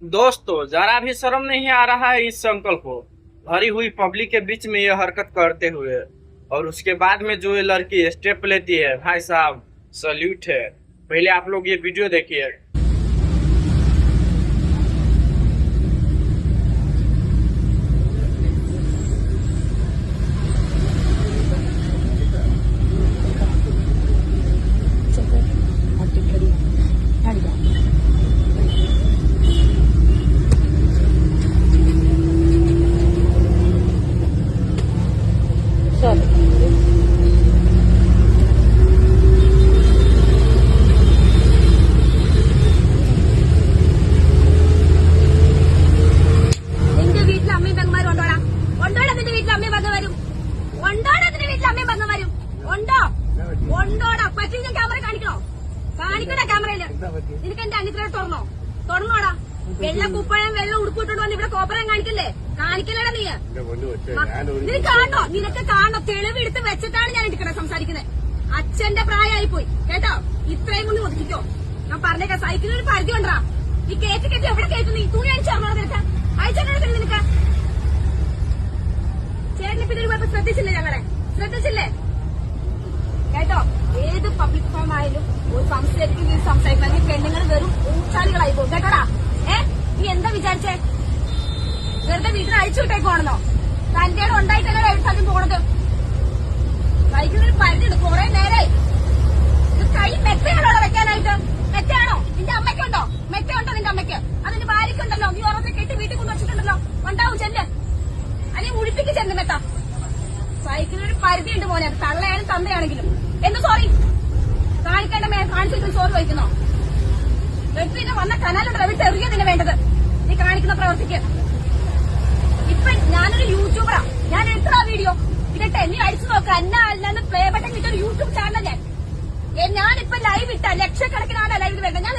दोस्तों जरा भी शर्म नहीं आ रहा है इस अंकल को, भरी हुई पब्लिक के बीच में ये हरकत करते हुए, और उसके बाद में जो ये लड़की स्टेप लेती है, भाई साहब सल्यूट है। पहले आप लोग ये वीडियो देखिए। ഉണ്ടോടാ പറ്റി ഞാൻ ക്യാമറ കാണിക്കണോ? കാണിക്കണേ ക്യാമറയില്. നിനക്ക് എന്റെ അനിത്ര തുറന്നോടാ. വെള്ള കുപ്പഴം വെള്ളം ഉടുപ്പിട്ടോണ്ട് വന്ന് ഇവിടെ കോപ്പറം കാണിക്കല്ലേ? കാണിക്കല്ലേടാ നീ. നിനക്ക് കാണോ? നിനക്ക് കാണോ? തെളിവെടുത്ത് വെച്ചിട്ടാണ് ഞാൻ ഇരിക്കണേ സംസാരിക്കുന്നത്. അച്ഛന്റെ പ്രായമായിപ്പോയി കേട്ടോ. ഇത്രയും കൊണ്ട് ഒതുക്കിക്കോ. ഞാൻ പറഞ്ഞേക്കാം, സൈക്കിളിന് ഒരു പരിധി ഉണ്ടാ. ഈ കേറ്റ് എവിടെ കേട്ടു? നീ തുണി അടിച്ചോണോ നിനക്ക്? അയച്ചോണോ നിനക്ക്? ചേട്ടനിപ്പോ ഇതൊരു കുഴപ്പം ശ്രദ്ധിച്ചില്ലേ കേട്ടോ? ഏത് പബ്ലിക് ഫോം ആയാലും ഒരു സംസാരിക്കണം. പെണ്ണുങ്ങൾ വെറും ഊച്ചാലികളായി പോകും കേട്ടോടാ. നീ എന്താ വിചാരിച്ചേ? വെറുതെ വീട്ടിൽ അഴിച്ചു വിട്ടേക്കുവാണെന്നോ? തന്റെ ഉണ്ടായിട്ടല്ലേ എവിടുത്താദ്യം പോണത്? സൈക്കിളിന് പരിധിയുണ്ട്. കുറെ നേരായി ഇത് കൈ മെത്തയാണോ വെക്കാനായിട്ട്? മെത്തയാണോ? നിന്റെ അമ്മയ്ക്കുണ്ടോ? മെത്തയുണ്ടോ നിന്റെ അമ്മയ്ക്ക്? അതിന്റെ ഭാര്യക്കുണ്ടല്ലോ. നീ ഓരോക്കെ കെട്ടി വീട്ടിൽ കൊണ്ടുവച്ചിട്ടുണ്ടല്ലോ. ഉണ്ടാവും ചെല്ല്. അല്ലെങ്കിൽ ഉഴിപ്പിക്ക് ചെല്ല് മെത്ത. സൈക്കിളിനൊരു പരിധിയുണ്ട് മോനെ. അത് തള്ളയാലും തന്തയാണെങ്കിലും. എന്ത് സോറി കാണിക്കേണ്ട കാണിച്ചിട്ട് സോറി വഹിക്കുന്നോ? വെട്ടിന് വന്ന കനാലുണ്ടോ? വിട്ട് എറിയ നിന്നെ വേണ്ടത് നീ കാണിക്കുന്ന പ്രവർത്തിക്ക്. ഇപ്പൊ ഞാനൊരു യൂട്യൂബറാ. ഞാൻ എത്ര വീഡിയോ ഇതിട്ട് നീ അടിച്ചു നോക്ക. അല്ലാന്ന് പ്ലേ ബട്ടൺ കിട്ടൊരു യൂട്യൂബ് ചാനൽ ഞാനിപ്പോ ലൈവ് ഇട്ട ലക്ഷക്കണക്കിനാണ് ലൈവ് വരുന്നത്. ഞാൻ